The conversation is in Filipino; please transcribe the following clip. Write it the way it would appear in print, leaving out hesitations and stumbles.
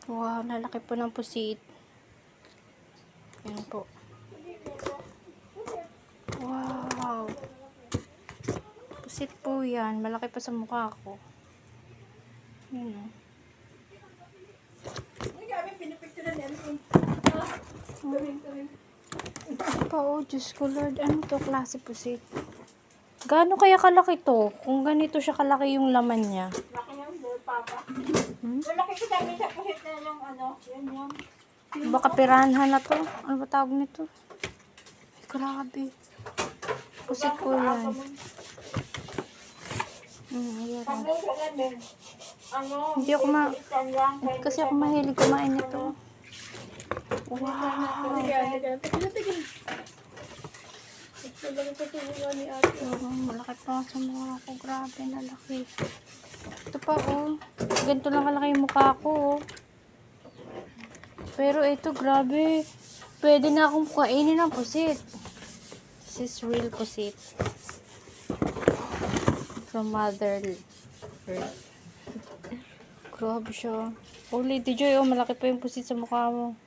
Wow, lalaki po ng pusit. Yan po. Wow. Pusit po yan. Malaki pa sa mukha ko. Yan o. Ito pa oh, Diyos ko Lord. Ano to klase pusit? Gaano kaya kalaki to? Kung ganito siya kalaki yung laman niya. Laki yan, boy, papa. Hmm? Malaki ko dami sa pusit na yung ano, yun yun. Baka piranha na to. Ano ba tawag nito? Ay, grabe. Pusit po yan. Ayan. Pagluto namin, ano, Hindi ako pulitan lang, kahit kasi ako mahilig kumain nito. pulitan na ako. Tigil. Talagang tutulungan ni ate. Malaki pa sa mukha ko. Grabe, nalaki. Ito pa, oh. Ganito lang kalaki yung mukha ko, oh. Pero ito, grabe. Pwede na akong kainin ng pusit. This is real pusit. From Mother Earth. Grabe siya. Oh, Lady Joy, oh. Malaki pa yung pusit sa mukha mo.